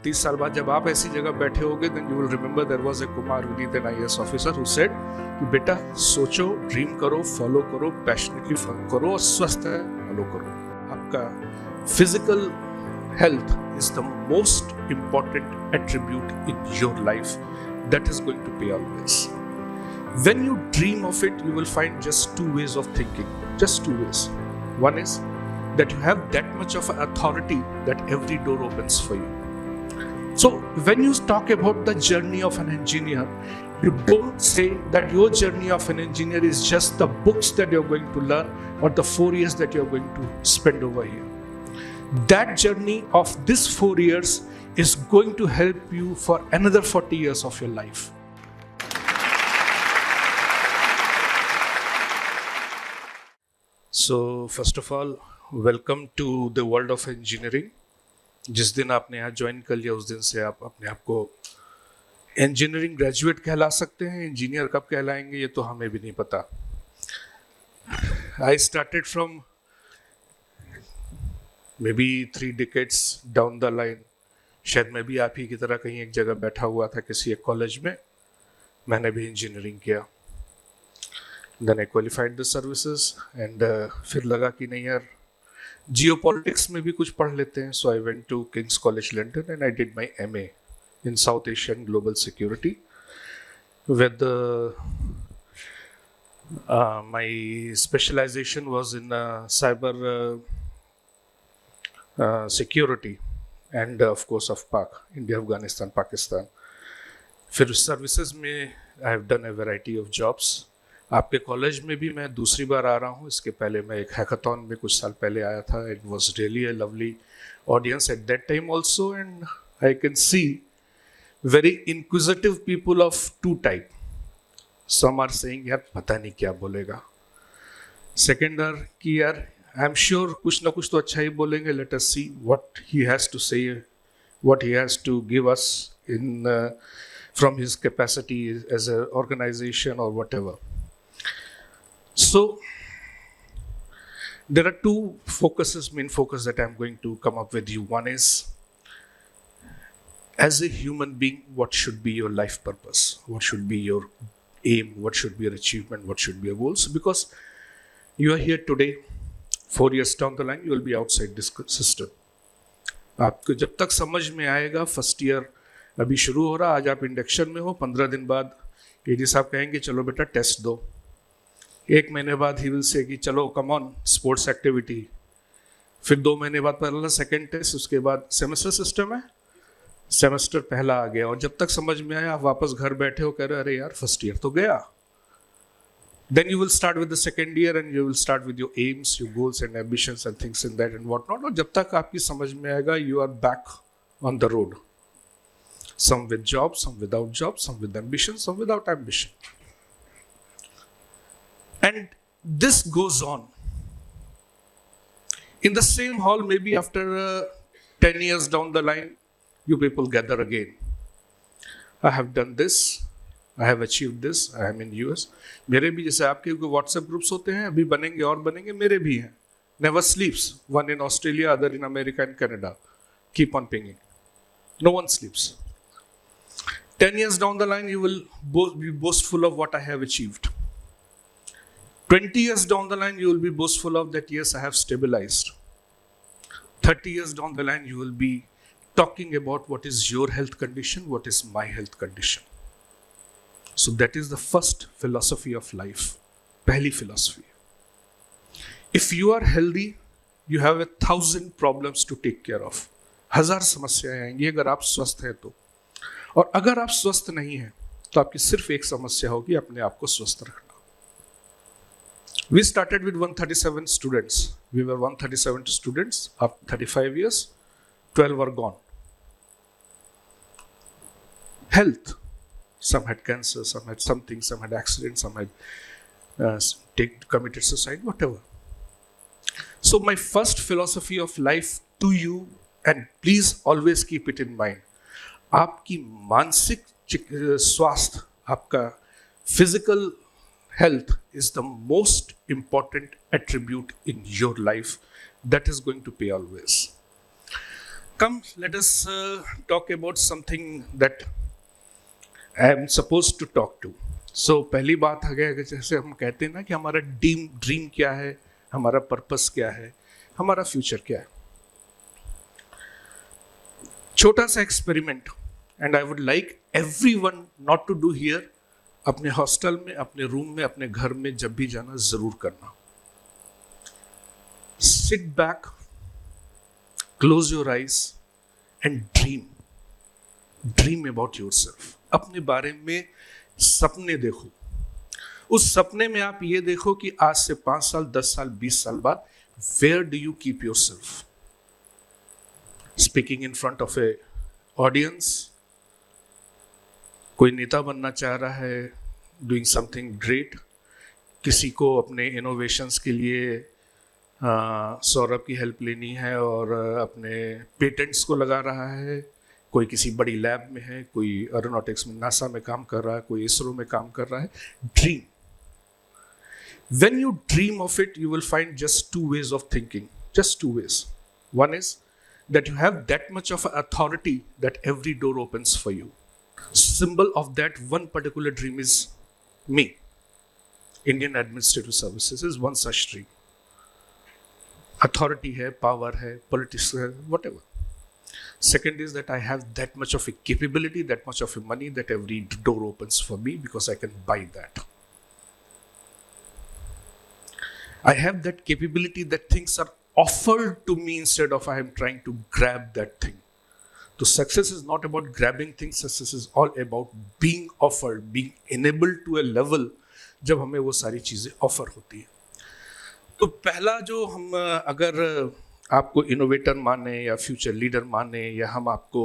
30 साल बाद जब आप ऐसी जगह बैठे होगे, then you will remember there was a Kumar Vineet, an IAS officer, who said कि बेटा सोचो, ड्रीम करो, फॉलो करो, पैशनेटली करो और स्वस्थ है फॉलो करो. आपका physical health is the most important attribute in your life that is going to pay always. When you dream of it, you will find just two ways of thinking. Just two ways. One is that you have that much of authority that every door opens for you. So when you talk about the journey of an engineer, you don't say that your journey of an engineer is just the books that you're going to learn or the 4 years that you're going to spend over here. That journey of this 4 years is going to help you for another 40 years of your life. So first of all, welcome to the world of engineering. जिस दिन आपने यहाँ join कर लिया उस दिन से आप अपने आप को इंजीनियरिंग ग्रेजुएट कहला सकते हैं. इंजीनियर कब कहलाएंगे ये तो हमें भी नहीं पता. I started from maybe 3 decades down the line. शायद मैं भी आप ही की तरह कहीं एक जगह बैठा हुआ था किसी एक कॉलेज में. मैंने भी इंजीनियरिंग किया. Then I qualified the services and फिर लगा कि नहीं यार जियोपॉलिटिक्स में भी कुछ पढ़ लेते हैं. So I went to King's College London and I did my MA in South Asian Global Security with my specialization was in cyber security and of course of India, Afghanistan, Pakistan. फिर services में I have done a variety of jobs. आपके college में भी मैं दूसरी बार आ रहा हूँ. इसके पहले मैं एक हैकाथॉन में कुछ साल पहले आया था. It was really a lovely audience at that time also and I can see very inquisitive people of two type. Some are saying यार पता नहीं क्या बोलेगा. Second are कि यार I'm sure कुछ ना कुछ तो अच्छा ही बोलेंगे. Let us see what he has to say, what he has to give us in from his capacity as an organization or whatever. So there are two focuses, main focus that I'm going to come up with you. One is as a human being, what should be your life purpose? What should be your aim? What should be your achievement? What should be your goals? Because you are here today. 4 years down the line, you will be outside this system. आपको जब तक समझ में आएगा, first year अभी शुरू हो रहा, आज आप इंडक्शन में हो, 15 दिन बाद एडी साहब कहेंगे चलो बेटा टेस्ट दो. 1 महीने बाद ही विल से कि चलो कम ऑन स्पोर्ट्स एक्टिविटी. फिर 2 महीने बाद पहला सेकेंड टेस्ट, उसके बाद सेमेस्टर सिस्टम है, सेमेस्टर पहला आ गया और जब तक समझ में आया आप वापस घर बैठे हो, कह रहे अरे यार फर्स्ट ईयर तो गया. Then you will start with the second year and you will start with your aims, your goals and ambitions and things in that and whatnot. और जब तक आपकी समझ में आएगा, you are back on the road. Some with jobs, some without jobs, some with ambition, some without ambition. And this goes on. In the same hall, maybe after 10 years down the line, you people gather again. I have done this. I have achieved this. I am in US. मेरे भी जैसे आपके WhatsApp groups होते हैं, अभी बनेंगे और बनेंगे, मेरे भी हैं. Never sleeps. One in Australia, other in America and Canada. Keep on pinging. No one sleeps. 10 years down the line, you will be boastful of what I have achieved. 20 years down the line, you will be boastful of that, yes, I have stabilized. 30 years down the line, you will be talking about what is your health condition, what is my health condition. So that is the first philosophy of life. पहली philosophy. If you are healthy, you have 1,000 problems to take care of. 1000 समस्याएं आएंगी अगर आप स्वस्थ हैं तो. और अगर आप स्वस्थ नहीं हैं तो आपकी सिर्फ एक समस्या होगी, अपने आप को स्वस्थ रखना. We started with 137 students. We were 137 students. After 35 years, 12 were gone. Health. Some had cancer, some had something, some had accidents, some had committed suicide, whatever. So my first philosophy of life to you, and please always keep it in mind, आपकी मानसिक स्वास्थ्य, आपका physical health is the most important attribute in your life that is going to pay always. Come, let us talk about something that I am supposed to talk to. So पहली बात है कि जैसे हम कहते हैं ना कि हमारा ड्रीम क्या है, हमारा पर्पस क्या है, हमारा फ्यूचर क्या है. छोटा सा experiment, and I would like everyone not to do here, अपने हॉस्टल में, अपने रूम में, अपने घर में जब भी जाना जरूर करना. Sit back, close your eyes and dream about yourself. अपने बारे में सपने देखो. उस सपने में आप ये देखो कि आज से 5 साल, 10 साल, 20 साल बाद where do you keep yourself. Speaking in front of a audience, कोई नेता बनना चाह रहा है, डूइंग समथिंग ग्रेट, किसी को अपने इनोवेशंस के लिए सौरभ की हेल्प लेनी है और अपने पेटेंट्स को लगा रहा है, कोई किसी बड़ी लैब में है, कोई एरोनॉटिक्स में नासा में काम कर रहा है, कोई इसरो में काम कर रहा है. Dream. When you dream of it, you will find just 2 ways of thinking. Just 2 ways. One is that you have that much of authority that every door opens for you. Symbol of that one particular dream is me. Indian Administrative Services is one such dream. Authority hai, power hai, politics hai, whatever. Second is that I have that much of a capability, that much of a money that every door opens for me because I can buy that. I have that capability that things are offered to me instead of I am trying to grab that thing. So success is not about grabbing things, success is all about being offered, being enabled to a level जब हमें वो सारी चीज़ें offer होती है. तो पहला जो हम अगर आपको इनोवेटर माने या फ्यूचर लीडर माने या हम आपको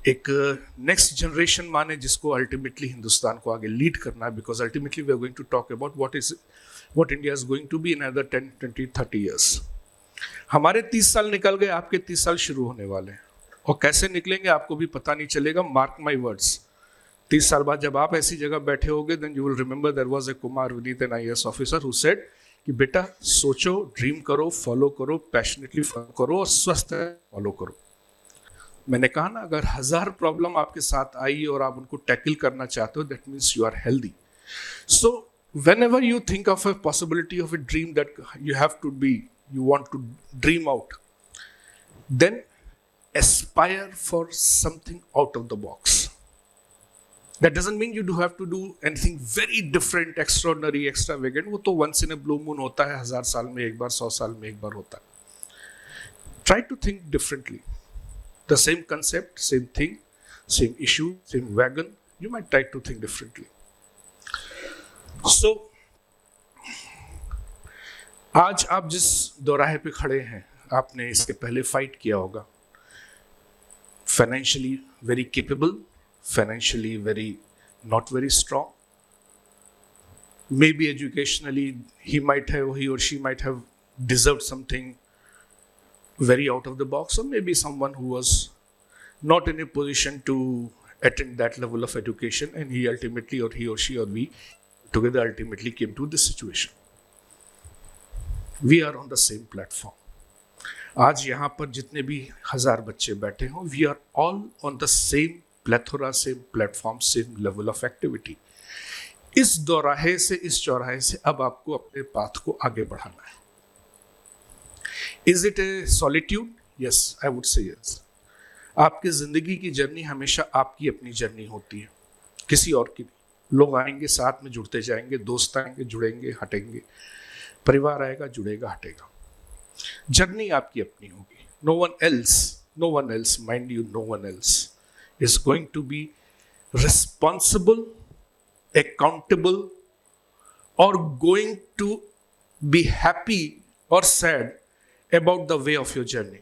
एक नेक्स्ट जनरेशन माने जिसको अल्टीमेटली हिंदुस्तान को आगे लीड करना है, because ultimately we are going to talk about what India is going to be in other 10, 20, 30 years. हमारे 30 साल निकल गए, आपके 30 साल शुरू होने वाले हैं और कैसे निकलेंगे आपको भी पता नहीं चलेगा. मार्क माई वर्ड्स, 30 साल बाद जब आप ऐसी जगह बैठे होगे, then you will remember there was a Kumar Vineet, an IAS officer, who said कि बेटा सोचो, ड्रीम करो, फॉलो करो, पैशनेटली फॉलो करो और स्वस्थ फॉलो करो. मैंने कहा ना, अगर 1000 प्रॉब्लम आपके साथ आई और आप उनको टैकल करना चाहते हो, that means you are healthy. So whenever you think of a possibility of a dream that you want to dream out, then aspire for something out of the box. That doesn't mean you do have to do anything very different, extraordinary, extravagant. वो तो once in a blue moon होता है, 1000 साल में एक बार, 100 साल में एक बार होता है. Try to think differently. The same concept, same thing, same issue, same wagon, you might try to think differently. So, आज आप जिस दोराहे पे खड़े हैं, आपने इसके पहले फाइट किया होगा. Financially very capable, financially very not very strong. Maybe educationally he or she might have deserved something very out of the box, or maybe someone who was not in a position to attend that level of education, and he or she or we together ultimately came to this situation. We are on the same platform. आज यहाँ पर जितने भी 1000 बच्चे बैठे हों, we are all on the same plethora, same platform, same level of activity. इस दोराहे से, इस चौराहे से अब आपको अपने पाथ को आगे बढ़ाना है. Is it a solitude? Yes, I would say yes. आपकी जिंदगी की जर्नी हमेशा आपकी अपनी जर्नी होती है, किसी और की नहीं. लोग आएंगे, साथ में जुड़ते जाएंगे, दोस्त आएंगे, जुड़ेंगे, हटेंगे, परिवार आएगा, जुड़ेगा, हटेगा. जर्नी आपकी अपनी होगी. No one else, mind you, no one else is going to be responsible, accountable, or going to be happy or sad about the way of your journey.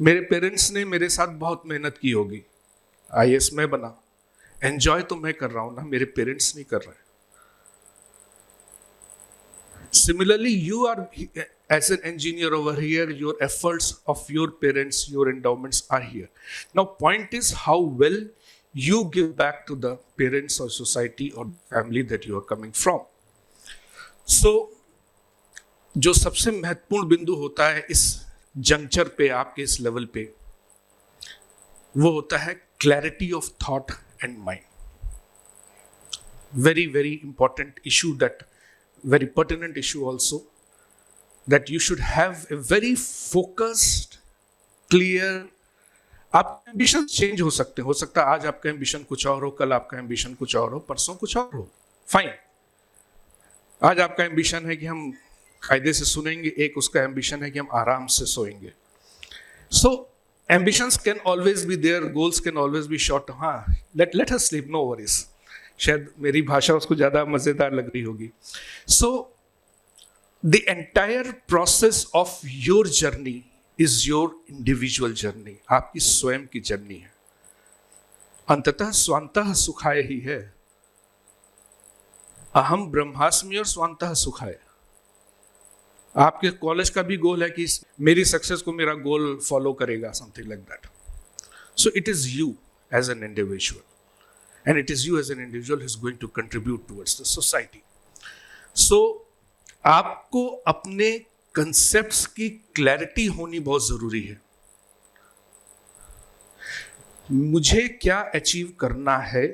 मेरे पेरेंट्स ने मेरे साथ बहुत मेहनत की होगी, IAS मैं बना, एंजॉय तो मैं कर रहा हूं ना, मेरे पेरेंट्स नहीं कर रहे. Similarly, you are as an engineer over here, your efforts of your parents, your endowments are here. Now, point is how well you give back to the parents or society or family that you are coming from. So, जो सबसे महत्वपूर्ण बिंदु होता है इस juncture पे, आपके इस लेवल पे, वो होता है clarity of thought and mind. Very, very important issue, that very pertinent issue also, that you should have a very focused, clear. आपके एम्बिशन चेंज हो सकता है आज आपका एम्बिशन कुछ और हो, कल आपका एम्बिशन कुछ और हो, परसों कुछ और हो, फाइन. आज आपका एम्बिशन है कि हम कायदे से सुनेंगे, एक उसका एम्बिशन है कि हम आराम से सोएंगे. So ambitions can always be there, goals can always be short. हाँ, let us sleep, no worries. शायद मेरी भाषा उसको ज्यादा मजेदार लग रही होगी. So the entire process of your journey is your individual journey. आपकी स्वयं की जर्नी है. अंततः स्वांतः सुखाय ही है. अहम ब्रह्मास्मि और स्वांतः सुखाय. आपके कॉलेज का भी गोल है कि मेरी सक्सेस को मेरा गोल फॉलो करेगा, something like that. So it is you as an individual, and it is you as an individual who is going to contribute towards the society. So आपको अपने concepts की clarity होनी बहुत जरूरी है. मुझे क्या अचीव करना है,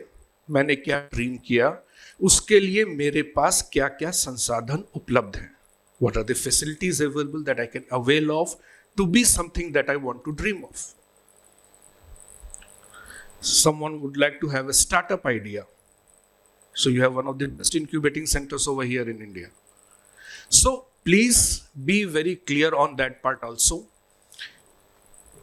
मैंने क्या ड्रीम किया, उसके लिए मेरे पास क्या क्या संसाधन उपलब्ध हैं. What are the facilities available that I can avail of to be something that I want to dream of? Someone would like to have a startup idea. So you have one of the best incubating centers over here in India. So please be very clear on that part also.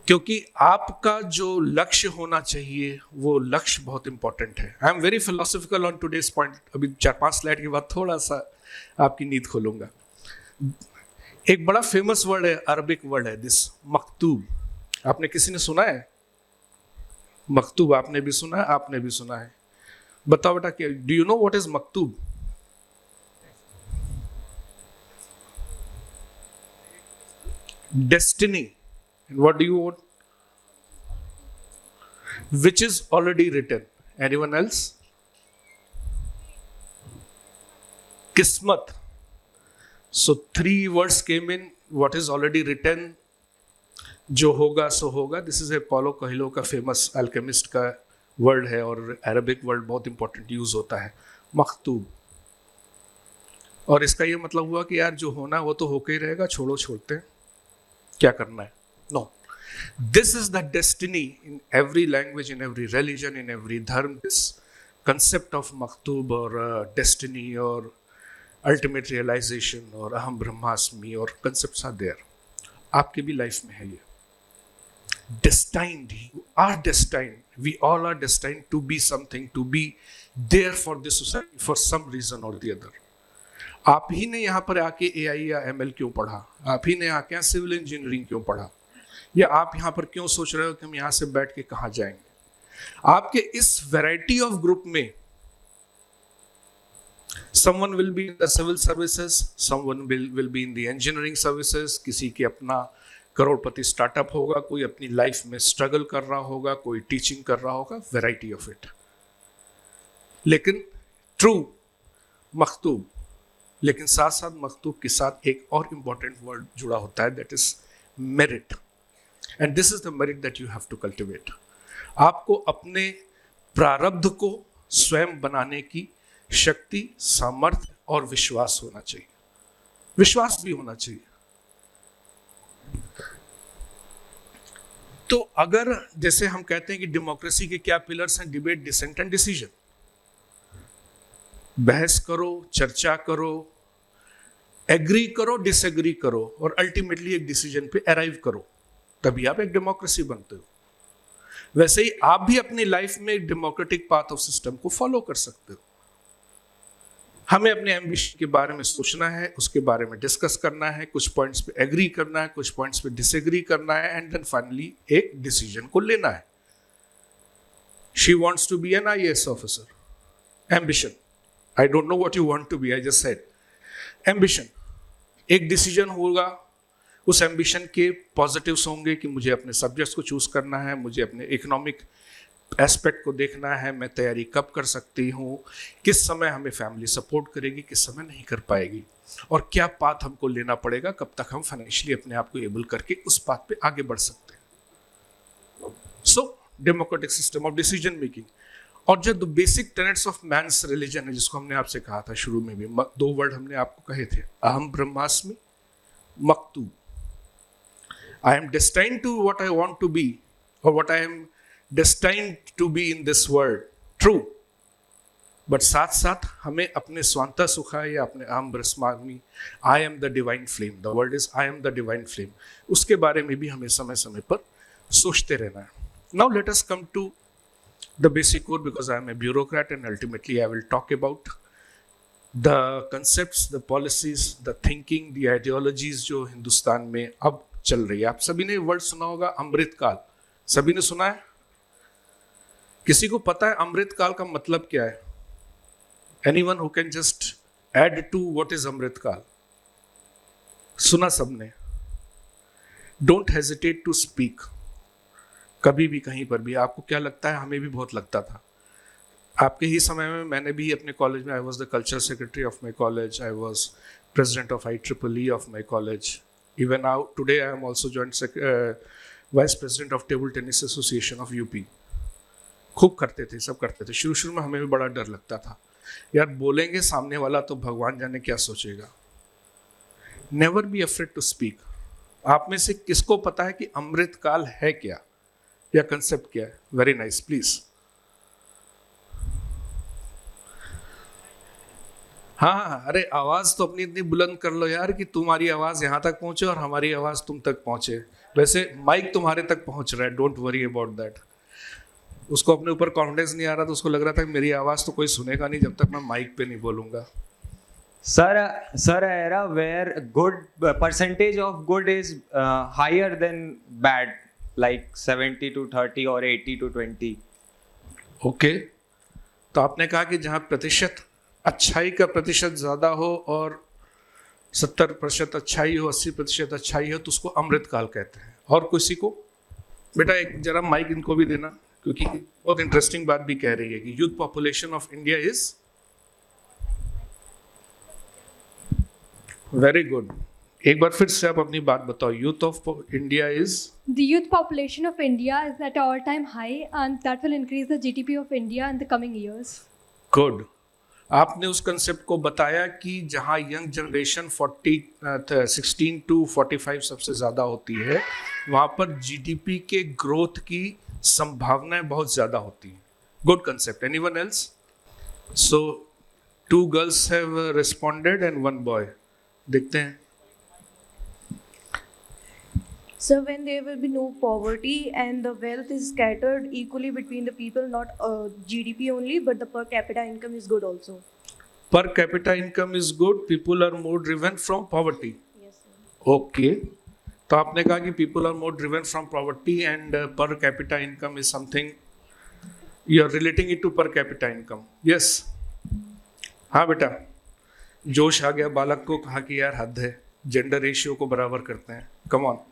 क्योंकि आपका जो लक्ष्य होना चाहिए वो लक्ष्य बहुत important है. I am very philosophical on today's point. अभी 4-5 स्लाइड के बाद थोड़ा सा आपकी नींद खोलूंगा. एक बड़ा फेमस वर्ड है, अरबिक वर्ड है दिस मकतूब. आपने किसी ने सुना है? मकतूब आपने भी सुना है, आपने भी सुना है. बताओ बेटा, क्या do you know what is मकतूब? Destiny. And what do you want? Which is already written. Anyone else? किस्मत. So 3 words came in. What is already written, जो होगा सो होगा. This is a Paulo Coelho का फेमस अल्केमिस्ट का word है और अरबिक वर्ड बहुत इंपॉर्टेंट यूज होता है, मकतूब. और इसका ये मतलब हुआ कि यार जो होना वो तो होके ही रहेगा, छोड़ो, छोड़ते हैं, क्या करना है. No, this is the destiny in every language, in every religion, in every धर्म. दिस कंसेप्ट ऑफ मकतूब और डेस्टिनी और अल्टीमेट रियलाइजेशन और अहम ब्रह्मास्मि और कंसेप्ट्स आर देयर. आपकी भी लाइफ में है ये. Destined, you are destined, we all are destined to be something, to be there for this society for some reason or the other. आप ही ने यहाँ पर आके AI या ML क्यों पढ़ा? आप ही ने आके सिविल इंजीनियरिंग क्यों पढ़ा? या आप यहाँ पर क्यों सोच रहे हो कि हम यहाँ से बैठ के कहाँ जाएंगे? आपके इस वैरायटी ऑफ ग्रुप में someone will be in the civil services, someone will be in the engineering services, किसी के अपना करोड़पति स्टार्टअप होगा, कोई अपनी लाइफ में स्ट्रगल कर रहा होगा, कोई टीचिंग कर रहा होगा, वैरायटी ऑफ इट. लेकिन ट्रू मकतूब, लेकिन साथ साथ मकतूब के साथ एक और इंपॉर्टेंट वर्ड जुड़ा होता है, that is merit. And this is the merit that you have to cultivate. आपको अपने प्रारब्ध को स्वयं बनाने की शक्ति, सामर्थ्य और विश्वास होना चाहिए. विश्वास भी होना चाहिए. तो अगर जैसे हम कहते हैं कि डेमोक्रेसी के क्या पिलर्स हैं, डिबेट, डिसेंट एंड डिसीजन. बहस करो, चर्चा करो, एग्री करो, डिसएग्री करो और अल्टीमेटली एक डिसीजन पे अराइव करो, तभी आप एक डेमोक्रेसी बनते हो. वैसे ही आप भी अपनी लाइफ में एक डेमोक्रेटिक पाथ ऑफ सिस्टम को फॉलो कर सकते हो. हमें अपने एम्बिशन के बारे में सोचना है, उसके बारे में डिस्कस करना है, कुछ पॉइंट्स पे एग्री करना है, कुछ पॉइंट्स पे डिसएग्री करना है एंड देन फाइनली एक डिसीजन को लेना है. She wants to be an IAS officer. Ambition. I don't know what you want to be, I just said ambition. एक डिसीजन होगा, उस एम्बिशन के पॉजिटिव्स होंगे कि मुझे अपने सब्जेक्ट्स को चूज करना है, मुझे अपने इकोनॉमिक एस्पेक्ट को देखना है, मैं तैयारी कब कर सकती हूँ, किस समय हमें फैमिली सपोर्ट करेगी, किस समय नहीं कर पाएगी, और क्या पाथ हमको लेना पड़ेगा, कब तक हम फाइनेंशियली अपने आप को एबल करके उस पाथ पे आगे बढ़ सकते हैं. So democratic system of decision making. और जो the basic tenets of man's religion है, जिसको हमने आपसे कहा था शुरू में भी, दो वर्ड हमने आपको कहे थे, अहम ब्रह्मास्मि, मक्तू। I am destined to what I want to be, और what I am destined to be in this world, true. But साथ साथ हमें अपने स्वांता सुखाय या अपने अहम ब्रह्मास्मि, I am the divine flame, the word is I am the divine flame, उसके बारे में भी हमें समय समय पर सोचते रहना है। Now let us come to the basic core, because I am a bureaucrat and ultimately I will talk about the concepts, the policies, the thinking, the ideologies जो हिंदुस्तान में अब चल रही है। आप सभी ने वर्ड सुना होगा अमृतकाल, सभी ने सुना है? किसी को पता है अमृतकाल का मतलब क्या है? Anyone who can just add to what is अमृतकाल? सुना सबने? Don't hesitate to speak. कभी भी कहीं पर भी आपको क्या लगता है? हमें भी बहुत लगता था। आपके ही समय में मैंने भी अपने कॉलेज में, I was the culture secretary of my college, I was president of IEEE of my college, even now today I am also joint vice president of table tennis association of UP. खूब करते थे, सब करते थे। शुरू शुरू में हमें भी बड़ा डर लगता था, यार बोलेंगे सामने वाला तो भगवान जाने क्या सोचेगा। Never be afraid to speak. आप में से किसको पता है कि अमृतकाल है क्या या कंसेप्ट क्या है? Very nice, please. हाँ, अरे आवाज तो अपनी इतनी बुलंद कर लो यार कि तुम्हारी आवाज यहां तक पहुंचे और हमारी आवाज तुम तक पहुंचे। वैसे माइक तुम्हारे तक पहुंच रहा है, डोंट वरी अबाउट दैट। उसको अपने ऊपर कॉन्फिडेंस नहीं आ रहा, तो उसको लग रहा था कि मेरी आवाज तो कोई सुनेगा नहीं जब तक मैं माइक पे नहीं बोलूंगा। Sir, era where good percentage of good is higher than bad, like 70 to 30 or 80 to 20. Okay, तो आपने कहा कि जहां प्रतिशत अच्छाई का प्रतिशत ज्यादा हो और 70% अच्छाई हो, 80% अच्छाई हो, तो उसको अमृतकाल कहते हैं। और किसी को? बेटा एक जरा माइक इनको भी देना, क्योंकि बहुत इंटरेस्टिंग बात भी कह रही है कि youth population of India is very good. एक बार फिर से आप अपनी बात बताओ। Youth of India is, The youth population of India is at an all-time high, and that will increase the GDP of India in the coming years. Good. आपने उस concept को बताया कि जहां यंग जनरेशन 16 to 45 सबसे ज़्यादा होती है, वहां पर जीडीपी के ग्रोथ की संभावनाएं बहुत ज़्यादा होती हैं। Good concept. Anyone else? So 2 girls have responded and 1 boy। देखते हैं। So when there will be no poverty and the wealth is scattered equally between the people, not GDP only, but the per capita income is good also. Per capita income is good, people are more driven from poverty. Yes, sir. Okay. तो आपने कहा कि people are more driven from poverty and per capita income is something you are relating it to per capita income. Yes. हाँ बेटा, जोश आ गया बालक को, कहा कि यार हद है, जेंडर रेशियो को बराबर करते हैं। Come on.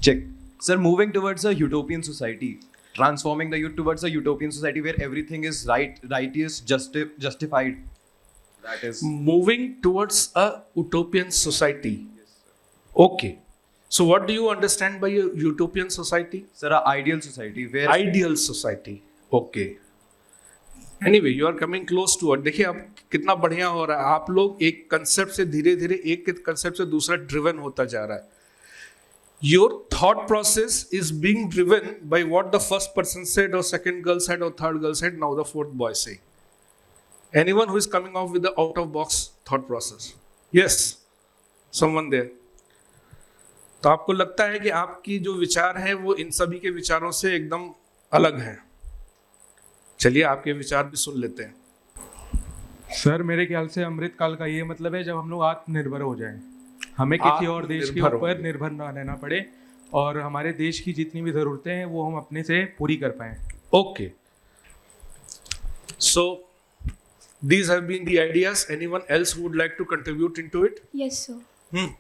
Check. Sir, moving towards a utopian society, transforming the youth towards a utopian society where everything is righteous, justified. That is. Moving towards a utopian society. Okay. So what do you understand by a utopian society? Sir, a ideal society where Ideal society. Okay. Anyway, you are coming close to it. देखिए अब कितना बढ़िया हो रहा है। आप लोग एक कंसेप्ट से धीरे धीरे एक कंसेप्ट से दूसरा ड्रिवन होता जा रहा है। Your thought process is being driven by what the first person said, or second girl said, or third girl said, now the fourth boy saying. Anyone who is coming off with the out of box thought process? Yes, someone there. तो आपको लगता है कि आपकी जो विचार है वो इन सभी के विचारों से एकदम अलग है। चलिए आपके विचार भी सुन लेते हैं। सर मेरे ख्याल से अमृतकाल का ये मतलब है जब हम लोग आत्मनिर्भर हो जाएं, हमें किसी और देश के ऊपर निर्भर ना रहना पड़े और हमारे देश की जितनी भी ज़रूरतें हैं वो हम अपने से पूरी कर पाएं। Okay. So these have been the ideas. Anyone else who would like to contribute into it? Yes, sir. Hmm.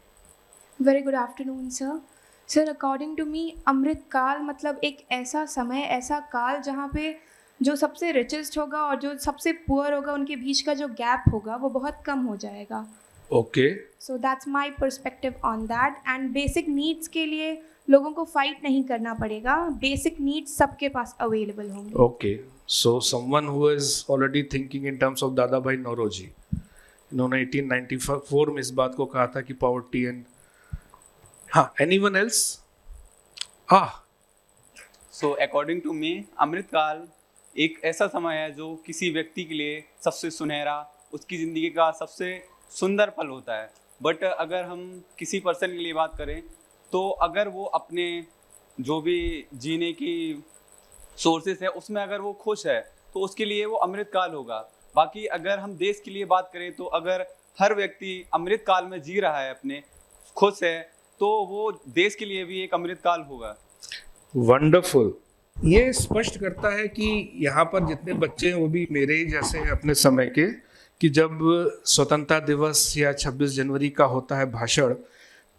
Very good afternoon, sir. Sir, according to me, अमृत काल मतलब एक ऐसा समय, ऐसा काल जहाँ पे जो सबसे रिचेस्ट होगा और जो सबसे पुअर होगा, उनके बीच का जो गैप होगा वो बहुत कम हो जाएगा। Okay so that's my perspective on that. And basic needs के लिए लोगों को फाइट नहीं करना पड़ेगा. बेसिक नीड्स सबके पास अवेलेबल होंगे. Okay so someone who is already thinking in terms of दादा भाई नौरोजी, इन्होंने 1894 में इस बात को कहा था कि पॉवर्टी एंड हाँ anyone else so according to me Amritkaal एक ऐसा समय है जो किसी व्यक्ति के लिए सबसे सुनहरा, उसकी ज़िंदगी का सबसे सुंदर पल होता है. बट अगर हम किसी पर्सन के लिए बात करें तो अगर वो अपने जो भी जीने की सोर्सेस है उसमें अगर वो खुश है तो उसके लिए वो अमृतकाल होगा. बाकी अगर हम देश के लिए बात करें तो अगर हर व्यक्ति अमृतकाल में जी रहा है, अपने खुश है, तो वो देश के लिए भी एक अमृतकाल होगा. वंडरफुल. ये स्पष्ट करता है कि यहाँ पर जितने बच्चे हैं वो भी मेरे ही जैसे हैं अपने समय के, कि जब स्वतंत्रता दिवस या 26 जनवरी का होता है भाषण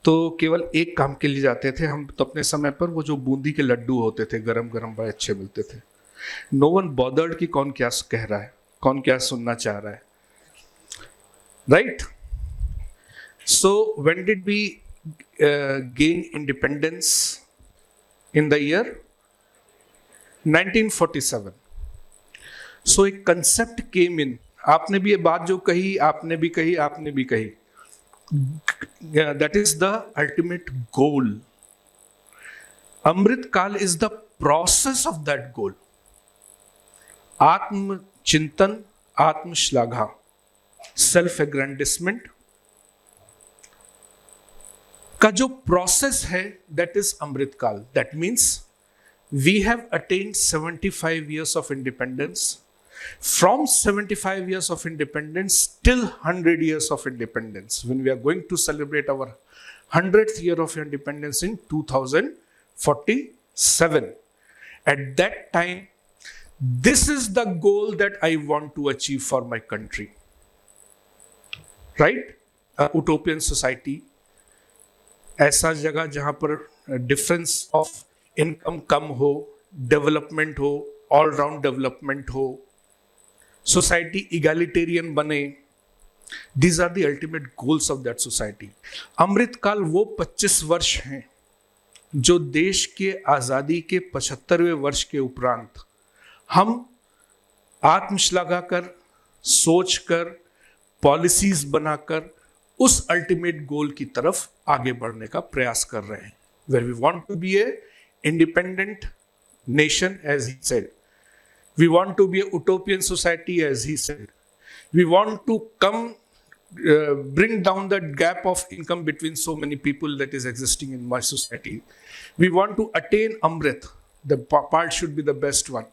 तो केवल एक काम के लिए जाते थे हम. तो अपने समय पर वो जो बूंदी के लड्डू होते थे गरम गरम बड़े अच्छे मिलते थे. नो वन बॉदर्ड कि कौन क्या कह रहा है, कौन क्या सुनना चाह रहा है. Right. So when did we gain independence? In the year 1947. So एक कंसेप्ट केम इन. आपने भी ये बात जो कही, आपने भी कही, आपने भी कही, that is the ultimate goal. Amrit Kal is the process of that goal. आत्म चिंतन, आत्म श्लाघा, सेल्फ एग्रेंडिसमेंट का जो प्रोसेस है, that is अमृत काल. That means we have attained 75 years of independence. From 75 years of independence till 100 years of independence, when we are going to celebrate our 100th year of independence in 2047. At that time, this is the goal that I want to achieve for my country. Right? A utopian society. ऐसा जगह जहाँ पर difference of income कम हो, development हो, all round development हो, society egalitarian बने. These are the ultimate goals of that society. Amritkaal वो 25 वर्ष हैं जो देश के आज़ादी के 75वें वर्ष के उपरांत हम आत्मश्लाघा कर, सोच कर, पॉलिसीज बनाकर उस अल्टीमेट गोल की तरफ आगे बढ़ने का प्रयास कर रहे हैं. Where we want to be a independent nation as he said. We want to be a utopian society, as he said. We want to bring down that gap of income between so many people that is existing in my society. We want to attain Amrit. The part should be the best one.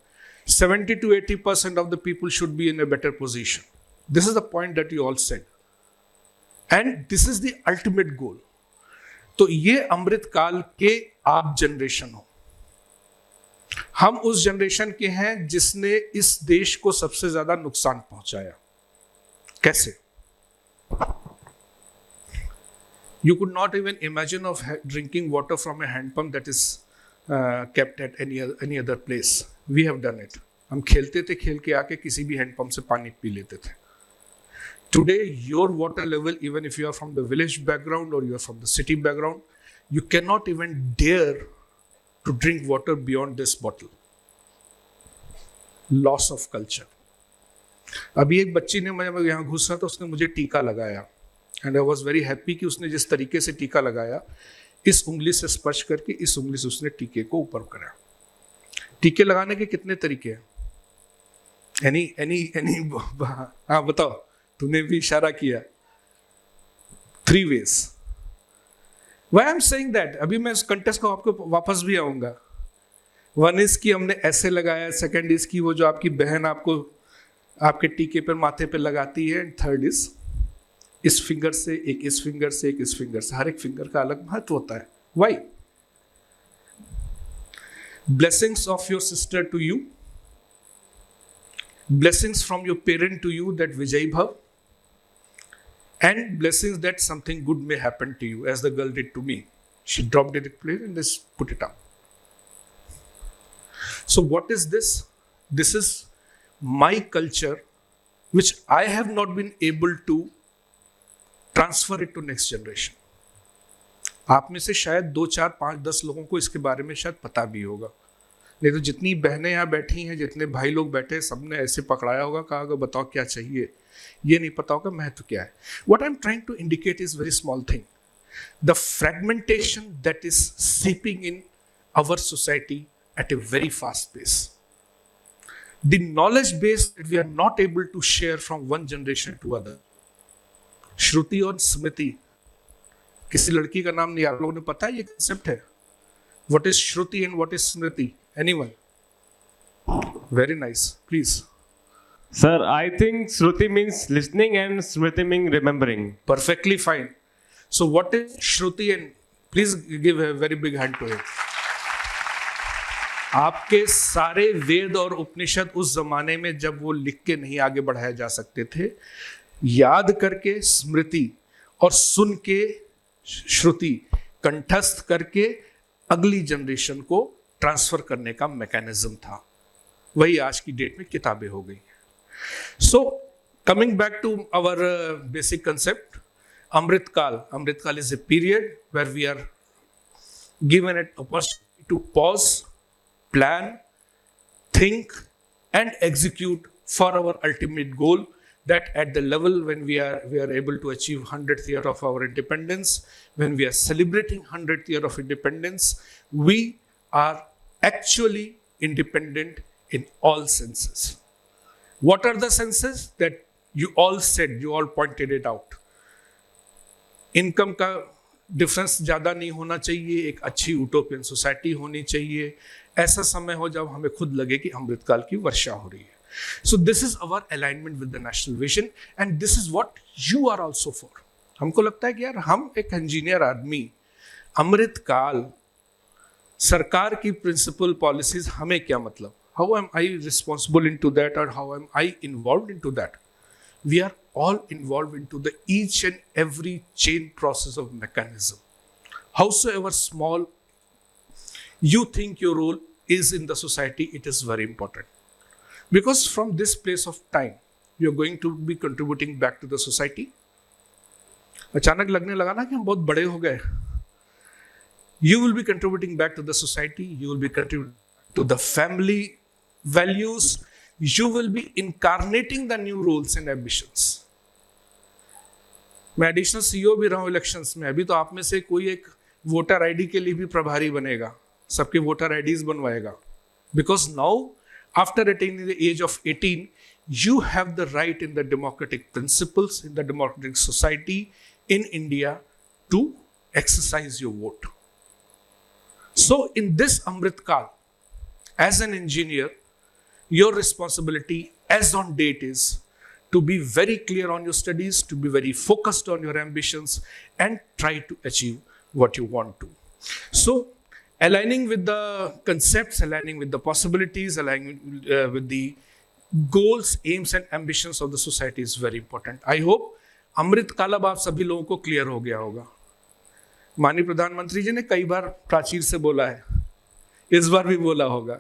70 to 80% of the people should be in a better position. This is the point that you all said. And this is the ultimate goal. तो ये अमृत काल के आप generation हो. हम उस generation के हैं जिसने इस देश को सबसे ज्यादा नुकसान पहुंचाया. कैसे? You could not even imagine of drinking water from a hand pump that is kept at any other place. We have done it. हम खेलते थे, खेल के आके किसी भी हैंड पंप से पानी पी लेते थे. Today, your water level, even if you are from the village background or you are from the city background, you cannot even dare to drink water beyond this bottle. Loss of culture. अभी एक बच्ची ने, मैं यहाँ घुसा तो उसने मुझे टीका लगाया, and I was very happy कि उसने जिस तरीके से टीका लगाया, इस उंगली से स्पर्श करके इस उंगली से उसने टीके को ऊपर करा. टीके लगाने के कितने तरीके हैं? एनी हाँ बताओ, तूने भी इशारा किया. 3 ways. Why I'm saying that? अभी मैं इस कंटेस्ट को आपको वापस भी आऊंगा. 1 is कि हमने ऐसे लगाया, 2nd is कि वो जो आपकी बहन आपको आपके टीके पर माथे पे लगाती है, एंड 3rd is इस फिंगर से, एक इस फिंगर से, एक इस फिंगर से. हर एक फिंगर का अलग महत्व होता है. Why? Blessings of your sister to you, blessings from your parent to you, that Vijay Bhav, and blessings that something good may happen to you, as the girl did to me. She dropped it in plate and just put it up. So what is this? This is my culture, which I have not been able to transfer it to next generation. आप में से शायद 2, 4, 5, 10 लोगों को इसके बारे में शायद पता भी होगा, नहीं तो जितनी बहनें यहाँ बैठी हैं, जितने भाई लोग बैठे हैं, सबने ऐसे पकड़ाया होगा, कहा होगा बताओ क्या चाहिए, ये नहीं पता होगा महत्व क्या है. What I am trying to indicate is very small thing. The fragmentation that is seeping in our society at a very fast pace. The knowledge base that we are not able to share from one generation to other. श्रुति और स्मृति, किसी लड़की का नाम नहीं आप लोगों ने पता है ये कंसेप्ट है. What is Shruti and what is Smriti? Anyone? Very nice. Please. Sir, I think Shruti means listening and Smriti means remembering. Perfectly fine. So what is Shruti and please give a very big hand to him. आपके सारे वेद और उपनिषद उस जमाने में जब वो लिख के नहीं आगे बढ़ाए जा सकते थे, याद करके स्मृति और सुन के श्रुति कंठस्थ करके अगली जनरेशन को ट्रांसफर करने का मैकेनिज्म था. वही आज की डेट में किताबें हो गई. So coming back to our basic concept, Amritkaal is a period where we are given an opportunity to pause, plan, think and execute for our ultimate goal, that at the level when we are able to achieve 100th year of our independence, when we are celebrating 100th year of independence, we are actually independent in all senses. What are the senses that you all said, you all pointed it out? Income का difference ज़्यादा नहीं होना चाहिए, एक अच्छी utopian society होनी चाहिए, ऐसा समय हो जब हमें खुद लगे कि अमृतकाल की वर्षा हो रही है. So this is our alignment with the national vision and this is what you are also for. हमको लगता है कि यार हम एक इंजीनियर आदमी, अमृतकाल सरकार की प्रिंसिपल पॉलिसीज हमें क्या मतलब, how am I responsible in to that और how am I involve in to that. We are all involved into the each and every chain process of mechanism. Howsoever small you think your role is in the society, it is very important. Because from this place of time, you are going to be contributing back to the society. अचानक लगने लगा ना कि हम बहुत बड़े हो गए. You will be contributing back to the society, you will be contributing to the family values, you will be incarnating the new roles and ambitions. मैं एडिशनल सीईओ भी रहा हूँ इलेक्शंस में. अभी तो आप में से कोई एक वोटर आईडी के लिए भी प्रभारी बनेगा, सबके वोटर आईडीज बनवाएगा. Because now after attaining the age of 18 you have the right in the democratic principles, in the democratic society in India to exercise your vote. So in this Amrit Kal, as an engineer, your responsibility as on date is to be very clear on your studies, to be very focused on your ambitions and try to achieve what you want to. So aligning with the concepts, aligning with the possibilities, aligning with the goals, aims and ambitions of the society is very important. I hope अमृत काल अब आप सभी लोगों को clear हो गया होगा. माननीय प्रधानमंत्री जी ने कई बार प्राचीर से बोला है, इस बार भी बोला होगा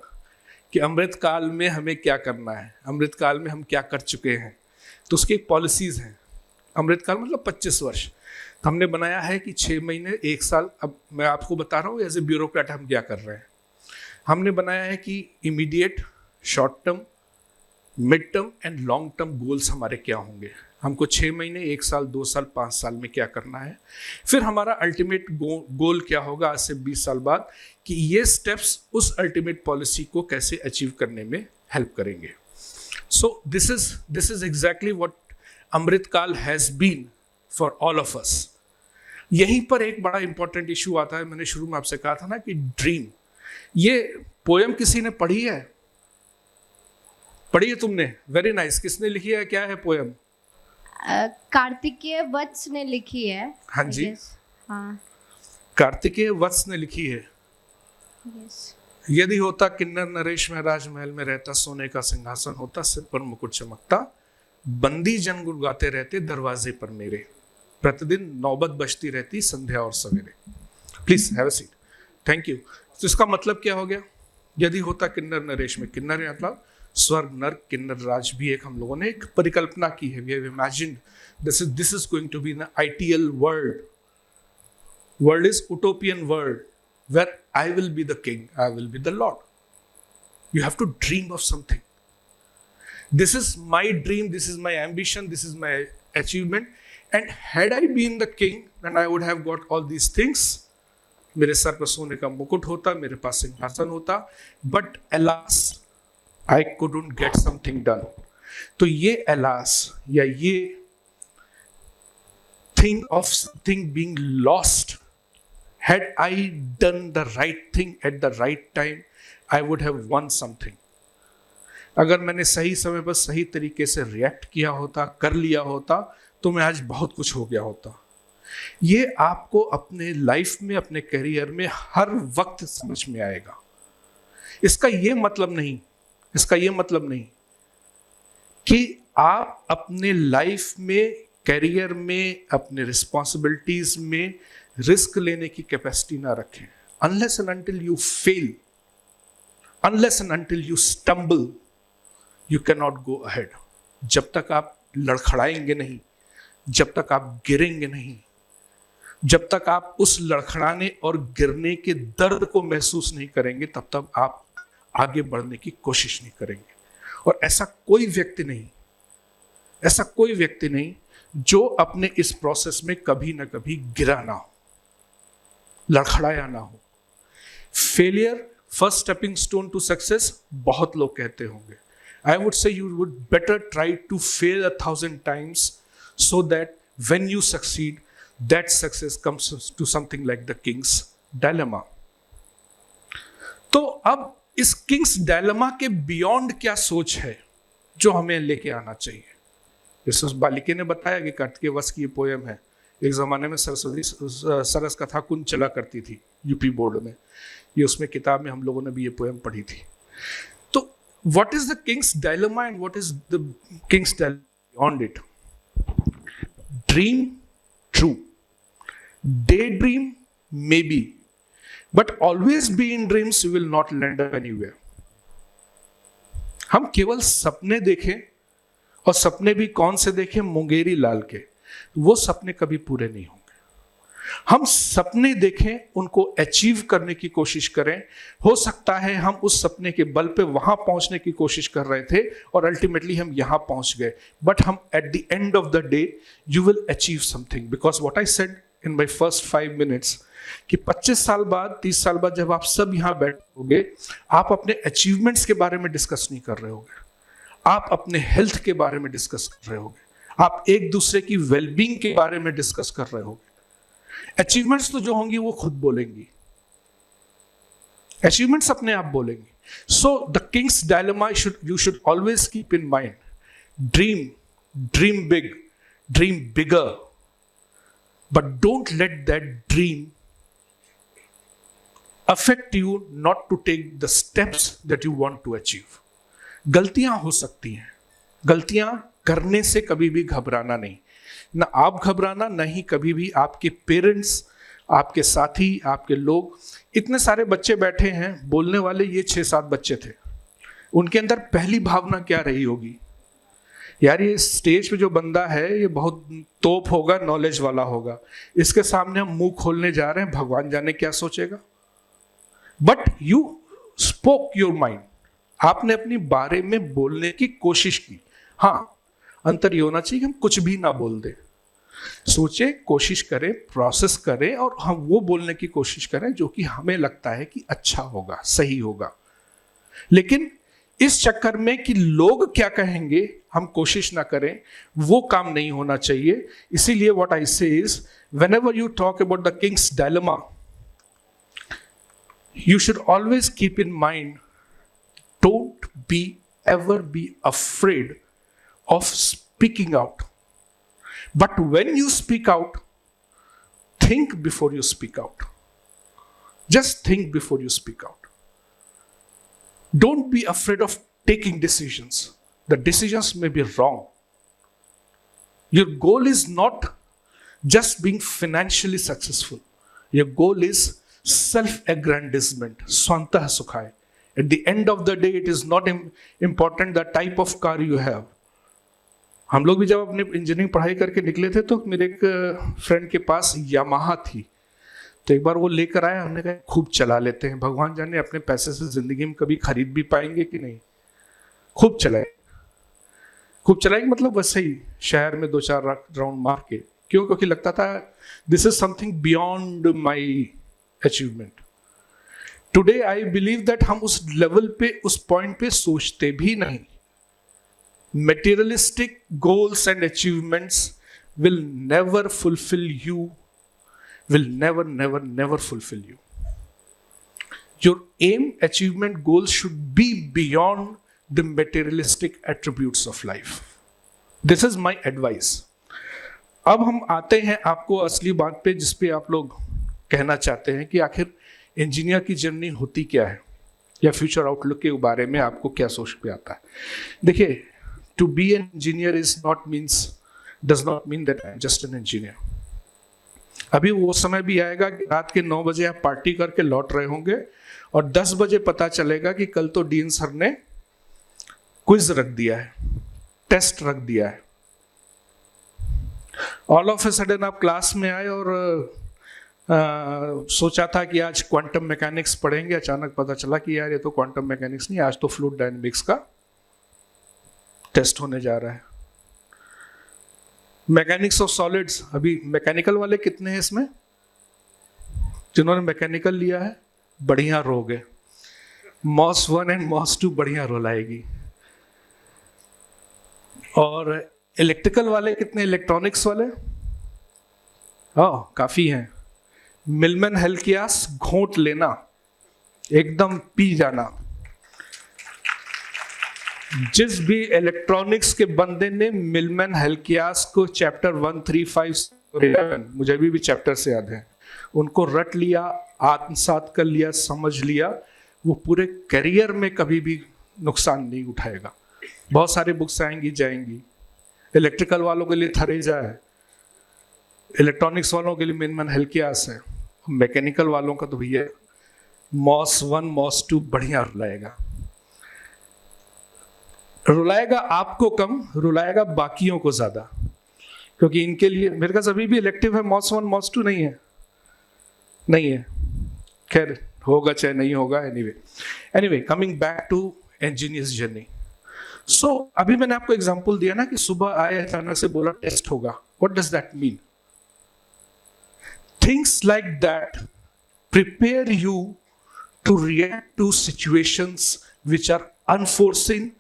कि अमृत काल में हमें क्या करना है, अमृत काल में हम क्या कर चुके हैं. तो उसकी एक पॉलिसीज़ हैं. अमृत काल मतलब 25 वर्ष. तो हमने बनाया है कि 6 महीने 1 साल. अब मैं आपको बता रहा हूँ एज ए ब्यूरोक्रेट हम क्या कर रहे हैं. हमने बनाया है कि immediate, short term, mid term and long term goals हमारे क्या होंगे. हमको 6 महीने, 1 साल, 2 साल, 5 साल में क्या करना है. फिर हमारा अल्टीमेट गोल क्या होगा आज से 20 साल बाद, कि ये स्टेप्स उस अल्टीमेट पॉलिसी को कैसे अचीव करने में हेल्प करेंगे. So this is exactly what Amrit Kaal has been for all of us. यहीं पर एक बड़ा इंपॉर्टेंट इशू आता है. मैंने शुरू में आपसे कहा था ना कि ड्रीम, ये पोयम किसी ने पढ़ी है? पढ़ी है तुमने? Very nice. किसने लिखी है, क्या है पोयम? कार्तिकेय वत्स ने लिखी है. हाँ जी, हाँ, कार्तिकेय वत्स ने लिखी है. यस. यदि होता किन्नर नरेश में राजमहल में रहता, सोने का सिंहासन होता, सिर पर मुकुट चमकता, बंदी जन गुड़गाते रहते दरवाजे पर मेरे, प्रतिदिन नौबत बजती रहती संध्या और सवेरे. Please have a seat. Thank you. तो इसका मतलब क्या हो गया? यदि होता किन्नर नरेश में, किन्नर मतलब स्वर्ग नर्क किन्नर राज भी एक हम लोगों ने एक परिकल्पना की है. We have imagined this is going to be an ideal world. World is utopian world where I will be the king, I will be the lord. You have to dream of something. This is my dream, this is my ambition, this is my achievement. And had I been the king, then I would have got all these things. मेरे sir पर सोने का मुकुट होता, मेरे पास सिंहासन होता, but alas, I couldn't get something done. तो ये alas या ये thing of something being lost, had I done the right thing at the right time, I would have won something. अगर मैंने सही समय पर सही तरीके से रिएक्ट किया होता, कर लिया होता, तो मैं आज बहुत कुछ हो गया होता. ये आपको अपने लाइफ में, अपने करियर में हर वक्त समझ में आएगा. इसका ये मतलब नहीं कि आप अपने लाइफ में, करियर में, अपने रिस्पॉन्सिबिलिटीज में रिस्क लेने की कैपेसिटी ना रखें. Unless and until you fail, unless and until you stumble, you can not go ahead. जब तक आप लड़खड़ाएंगे नहीं, जब तक आप गिरेंगे नहीं, जब तक आप उस लड़खड़ाने और गिरने के दर्द को महसूस नहीं करेंगे, तब तक आप आगे बढ़ने की कोशिश नहीं करेंगे. और ऐसा कोई व्यक्ति नहीं जो अपने इस प्रोसेस में कभी ना कभी गिरा ना हो, लड़खड़ाया ना हो. Failure first stepping stone to success बहुत लोग कहते होंगे. I would say you would better try to fail 1,000 times so that when you succeed, that success comes to something like the king's dilemma. तो अब इस किंग्स डायलेमा के beyond क्या सोच है जो हमें लेके आना चाहिए. जैसे उस बालिके ने बताया कि कार्तिकेय वस की ये पोयम है. एक ज़माने में सरस्वती सरस कथा कुंज चला करती थी यूपी बोर्ड में. ये उसमें किताब में हम लोगों ने भी ये पोयम पढ़ी थी. तो what is the Kings dilemma and what is the Kings dilemma beyond it? Dream true, day dream may be, but always be in dreams, you will not land up anywhere. हम केवल सपने देखें, और सपने भी कौन से देखें? मुंगेरी लाल के. वो सपने कभी पूरे नहीं होंगे. हम सपने देखें, उनको अचीव करने की कोशिश करें. हो सकता है हम उस सपने के बल पे वहां पहुंचने की कोशिश कर रहे थे और अल्टीमेटली हम यहां पहुंच गए, बट हम at the end of the day you will achieve something. Because what I said in my first 5 minutes कि 25 साल बाद, 30 साल बाद जब आप सब यहां बैठोगे, आप अपने अचीवमेंट्स के बारे में डिस्कस नहीं कर रहे होगे, आप अपने हेल्थ के बारे में डिस्कस कर रहे होगे, आप एक दूसरे की वेलबींग के बारे में डिस्कस कर रहे होगे. अचीवमेंट्स तो जो होंगी वो खुद बोलेंगी, अचीवमेंट्स अपने आप बोलेंगी. So the Kings dilemma you should always keep in mind. Dream big, dream bigger, but don't let that dream affect you not to take the steps that you want to achieve. गलतियां हो सकती हैं, गलतियां करने से कभी भी घबराना नहीं. ना आप घबराना, ना ही कभी भी आपके पेरेंट्स, आपके साथी, आपके लोग. इतने सारे बच्चे बैठे हैं बोलने वाले, ये 6-7 बच्चे थे. उनके अंदर पहली भावना क्या रही होगी? यार ये स्टेज पे जो बंदा है ये बहुत तोप होगा, नॉलेज वाला होगा, इसके सामने हम मुंह खोलने जा रहे हैं, भगवान जाने क्या सोचेगा. But you spoke your mind, आपने अपनी बारे में बोलने की कोशिश की. हाँ, अंतर ये होना चाहिए कि हम कुछ भी ना बोल दें. सोचे, कोशिश करें, प्रोसेस करें और हम वो बोलने की कोशिश करें जो कि हमें लगता है कि अच्छा होगा, सही होगा. लेकिन इस चक्कर में कि लोग क्या कहेंगे हम कोशिश ना करें, वो काम नहीं होना चाहिए. इसीलिए व्हाट आई से is, whenever you talk about the Kings dilemma, you should always keep in mind, don't ever be afraid of speaking out. But when you speak out, think before you speak out. Just think before you speak out. Don't be afraid of taking decisions. The decisions may be wrong. Your goal is not just being financially successful. Your goal is self-aggrandizement, swantah sukhay. At the end of the day, it is not important the type of car you have. हम लोग भी जब अपने engineering पढ़ाई करके निकले थे तो मेरे एक फ्रेंड के पास यामाहा थी, तो एक बार वो लेकर आया, हमने कहा खूब चला लेते हैं, भगवान जाने अपने पैसे से जिंदगी में कभी खरीद भी पाएंगे कि नहीं। खूब चलाएंगे मतलब वैसे ही शहर में 2-4 राउंड मार के। क्यों? क्योंकि लगता था this is something beyond my achievement. Today I believe that हम उस लेवल पे, उस पॉइंट पे सोचते भी नहीं। Materialistic goals and achievements will never fulfill you, will never fulfill you. Your aim, achievement, goals should be beyond the materialistic attributes of life. This is my advice. अब हम आते हैं आपको असली बात पे, जिस पे आप लोग कहना चाहते हैं कि आखिर इंजीनियर की जर्नी होती क्या है, या फ्यूचर आउटलुक के बारे में आपको क्या सोच पे आता है। देखिए, to be an engineer does not mean that I'm just an engineer. अभी वो समय भी आएगा कि रात के 9 बजे आप पार्टी करके लौट रहे होंगे और 10 बजे पता चलेगा कि कल तो डीन सर ने क्विज रख दिया है, टेस्ट रख दिया है। ऑल ऑफ ए सडन आप क्लास में आए और सोचा था कि आज क्वांटम मैकेनिक्स पढ़ेंगे, अचानक पता चला कि यार ये तो क्वांटम मैकेनिक्स नहीं, आज तो फ्लूइड डायनामिक्स का टेस्ट होने जा रहा है। मैकेनिक्स ऑफ सॉलिड्स, अभी मैकेनिकल वाले कितने हैं इसमें? जिन्होंने मैकेनिकल लिया है बढ़िया रोगे, मॉस 1 एंड मॉस 2 बढ़िया रोल आएगी। और इलेक्ट्रिकल वाले कितने, इलेक्ट्रॉनिक्स वाले? काफी हैं। मिलमन हेल्कियास घोंट लेना, एकदम पी जाना। जिस भी इलेक्ट्रॉनिक्स के बंदे ने मिलमन हेल्कियास को चैप्टर 1, 3, 5, 11, मुझे अभी भी चैप्टर से याद है, उनको रट लिया, आत्मसात कर लिया, समझ लिया, वो पूरे करियर में कभी भी नुकसान नहीं उठाएगा। बहुत सारे बुक्स आएंगी जाएंगी। इलेक्ट्रिकल वालों के लिए थरेजा है, इलेक्ट्रॉनिक्स वालों के लिए मिलमन हेल्कियास है, मैकेनिकल वालों का तो भैया मॉस 1, मॉस 2 बढ़िया रुलाएगा। रुलाएगा आपको कम, रुलाएगा बाकियों को ज्यादा, क्योंकि इनके लिए मेरे पास अभी भी इलेक्टिव है, मॉस 1, मॉस 2 नहीं है। खैर होगा चाहे नहीं होगा, anyway coming back to engineer's journey. So अभी मैंने आपको एग्जांपल दिया ना कि सुबह आए अचानक से बोला टेस्ट होगा। What does that mean? Things like that prepare you to react to situations which are unforeseen,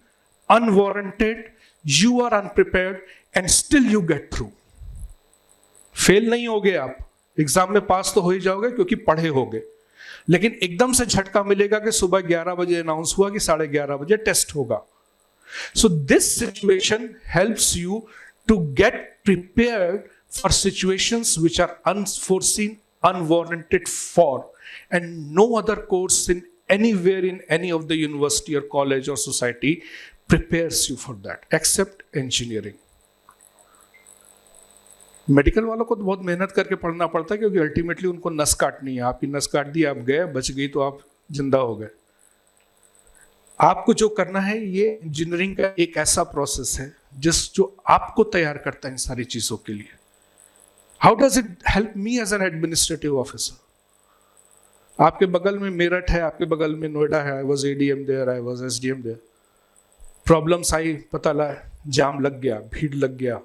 unwarranted, you are unprepared and still you get through. Fail नहीं होगे आप, एग्जाम में पास तो हो ही जाओगे क्योंकि पढ़े होगे, लेकिन एकदम से झटका मिलेगा कि सुबह 11 बजे अनाउंस हुआ कि 11:30 बजे टेस्ट होगा। So this situation helps you to get prepared for situations which are unforeseen, unwarranted for, and no other course in anywhere in any of the university or college or society prepares you for that except engineering. Medical वालों को तो बहुत मेहनत करके पढ़ना पड़ता है, क्योंकि अल्टीमेटली उनको नस काटनी है। आपकी नस काट दी, आप गए, बच गई तो आप जिंदा हो गए। आपको जो करना है, ये इंजीनियरिंग का एक ऐसा प्रोसेस है जो आपको तैयार करता है इन सारी चीजों के लिए। How does it help me as an administrative officer? आपके बगल में मेरठ है, आपके बगल में नोएडा है, I was ADM there, I was SDM there. Problems आई, पता लगा जाम लग गया, भीड़ लग गया,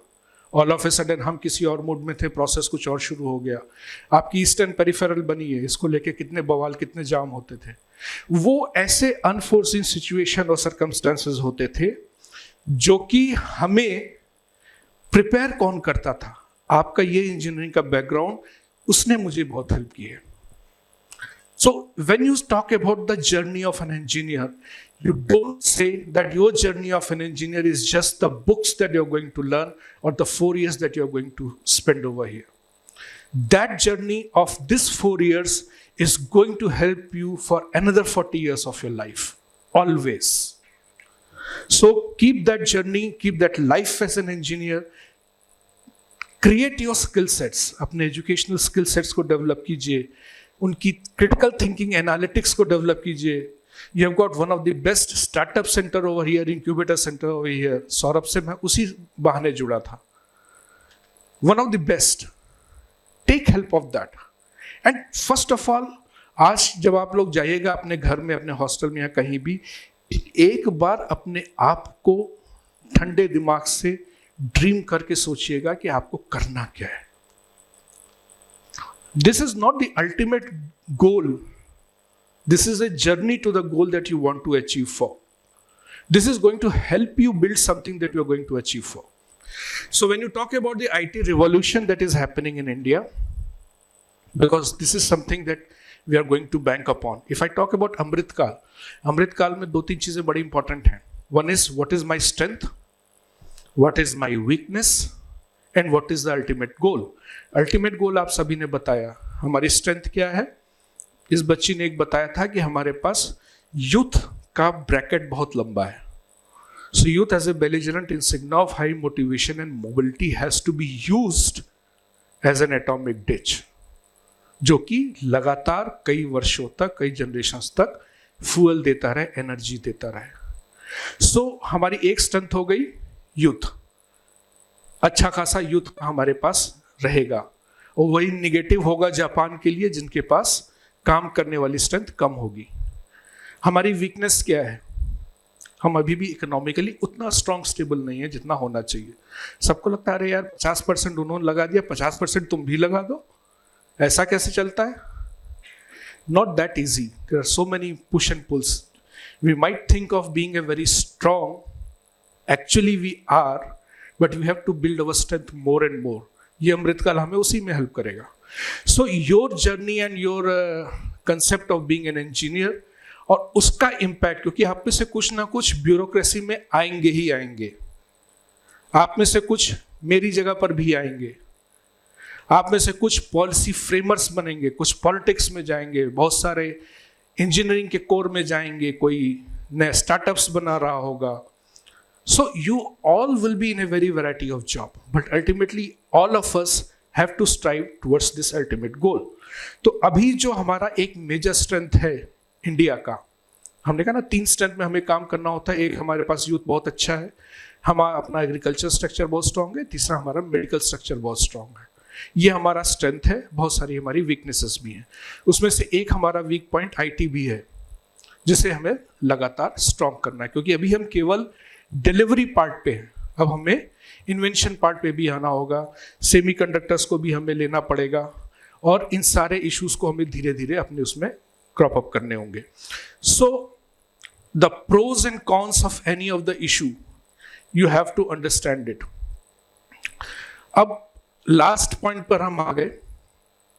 ऑल ऑफ ए सडन हम किसी और मूड में थे, प्रोसेस कुछ और शुरू हो गया। आपकी ईस्टर्न पेरिफेरल बनी है, इसको लेके कितने बवाल, कितने जाम होते थे। वो ऐसे अनफोर्सिन सिचुएशन और सर्कमस्टेंसेस होते थे जो कि हमें प्रिपेयर कौन करता था? आपका ये इंजीनियरिंग का बैकग्राउंड, उसने मुझे बहुत हेल्प की है। So when you talk about the journey of an engineer, you don't say that your journey of an engineer is just the books that you're going to learn or the 4 years that you're going to spend over here. That journey of this 4 years is going to help you for another 40 years of your life, always. So keep that journey, keep that life as an engineer. Create your skill sets, अपने educational skill sets को develop कीजिए, उनकी critical thinking analytics को develop कीजिए, You have got one of the best startup center over here, incubator center over here. Saurabh से मैं उसी बहाने जुड़ा था. One of the best. Take help of that. And first of all, आज जब आप लोग जाइएगा अपने घर में, अपने हॉस्टल में या कहीं भी, एक बार अपने आप को ठंडे दिमाग से ड्रीम करके सोचिएगा कि आपको करना क्या है. This is not the ultimate goal. This is a journey to the goal that you want to achieve for. This is going to help you build something that you are going to achieve for. So when you talk about the IT revolution that is happening in India, because this is something that we are going to bank upon. If I talk about Amrit Kaal में दो तीन चीजें बड़ी important हैं. One is what is my strength, what is my weakness, and what is the ultimate goal. Ultimate goal आप सभी ने बताया. हमारी strength क्या है? इस बच्ची ने एक बताया था कि हमारे पास youth का bracket बहुत लंबा है. So youth as a belligerent insignia of high motivation and mobility has to be used as an atomic ditch, जो कि लगातार कई वर्षों तक, कई जनरेशंस तक फ्यूल देता रहे, एनर्जी देता रहे. सो हमारी एक स्ट्रेंथ हो गई यूथ. अच्छा खासा यूथ हमारे पास रहेगा, और वही निगेटिव होगा जापान के लिए जिनके पास काम करने वाली स्ट्रेंथ कम होगी. हमारी वीकनेस क्या है? हम अभी भी इकोनॉमिकली उतना स्ट्रांग स्टेबल नहीं है जितना होना चाहिए. सबको लगता है अरे यार 50% उन्होंने लगा दिया, 50% तुम भी लगा दो. ऐसा कैसे चलता है? Not that easy. There are so many push and pulls. We might think of being a very strong. Actually we are, but we have to build our strength more and more. ये अमृतकाल हमें उसी में help करेगा. So your journey and your concept of being an engineer और उसका impact, क्योंकि आप में से कुछ ना कुछ ब्यूरोक्रेसी में आएंगे ही आएंगे. आप में से कुछ मेरी जगह पर भी आएंगे. आप में से कुछ पॉलिसी फ्रेमर्स बनेंगे, कुछ पॉलिटिक्स में जाएंगे, बहुत सारे इंजीनियरिंग के कोर में जाएंगे, कोई नए स्टार्टअप्स बना रहा होगा. So you all will be in a very variety of job, but ultimately all of us have to strive towards this ultimate goal. तो अभी जो हमारा एक मेजर स्ट्रेंथ है इंडिया का, हमने कहा ना 3 स्ट्रेंथ में हमें काम करना होता है. एक हमारे पास यूथ बहुत अच्छा है, हमारा अपना एग्रीकल्चर स्ट्रक्चर बहुत स्ट्रांग है, तीसरा हमारा मेडिकल स्ट्रक्चर बहुत स्ट्रांग है. ये हमारा स्ट्रेंथ है. बहुत सारी हमारी वीकनेसेस भी हैं. उसमें से एक हमारा वीक पॉइंट आईटी भी है, जिसे हमें लगातार स्ट्रांग करना है, क्योंकि अभी हम केवल डिलीवरी पार्ट पे हैं. अब हमें इन्वेंशन पार्ट पे भी आना होगा, सेमीकंडक्टर्स को भी हमें लेना पड़ेगा, और इन सारे इश्यूज को हमें धीरे धीरे अपने उसमें क्रॉप अप करने होंगे. So the pros and cons of any of the issue you have to understand it. अब लास्ट पॉइंट पर हम आ गए.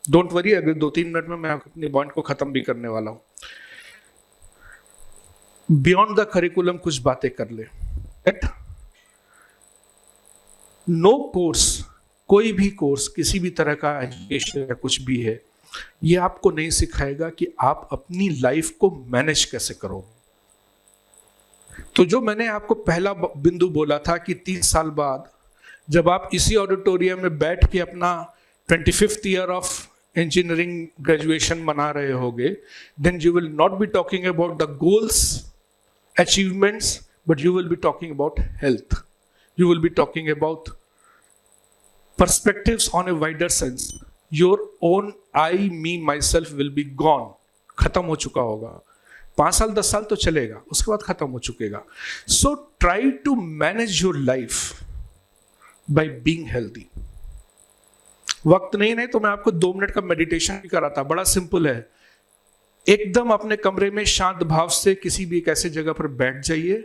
डोंट वरी, अगर 2-3 मिनट में मैं अपने पॉइंट को खत्म भी करने वाला हूं. बियॉन्ड द करिकुलम कुछ बातें कर ले. नो कोर्स, कोई भी कोर्स, किसी भी तरह का एजुकेशन या कुछ भी है, ये आपको नहीं सिखाएगा कि आप अपनी लाइफ को मैनेज कैसे करो. तो जो मैंने आपको पहला बिंदु बोला था कि 30 साल बाद जब आप इसी ऑडिटोरियम में बैठ के अपना 25th year of engineering graduation मना रहे होगे, then you will not be talking about the goals, achievements, but you will be talking about health. You will be talking about perspectives on a wider sense. Your own I, me, myself will be gone. खत्म हो चुका होगा. 5 साल 10 साल तो चलेगा, उसके बाद खत्म हो चुकेगा. So try to manage your life by being healthy. वक्त नहीं तो मैं आपको 2 मिनट का मेडिटेशन भी कराता. बड़ा सिंपल है. एकदम अपने कमरे में शांत भाव से किसी भी एक ऐसे जगह पर बैठ जाइए.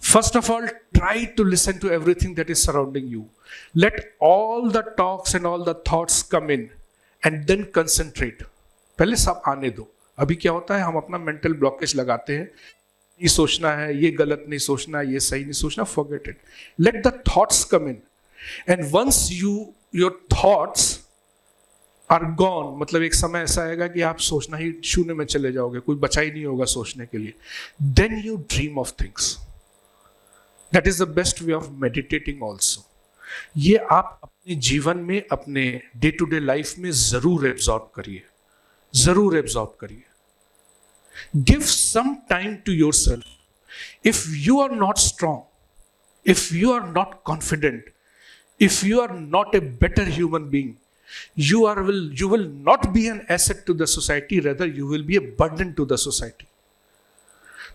First of all try to listen to everything that is surrounding you. Let all the talks and all the thoughts come in and then concentrate. पहले सब आने दो. अभी क्या होता है, हम अपना मेंटल ब्लॉकेज लगाते हैं. ये सोचना है, ये गलत नहीं सोचना, ये सही नहीं सोचना, forget it. Let the thoughts come in, and once your thoughts are gone, मतलब एक समय ऐसा आएगा कि आप सोचना ही शून्य में चले जाओगे, कोई बचा ही नहीं होगा सोचने के लिए. Then you dream of things. That is the best way of meditating also. ये आप अपने जीवन में, अपने डे टू डे लाइफ में जरूर एब्जॉर्ब करिए, जरूर एब्जॉर्ब करिए. Give some time to yourself. If you are not strong, if you are not confident, if you are not a better human being, you will not be an asset to the society, rather you will be a burden to the society.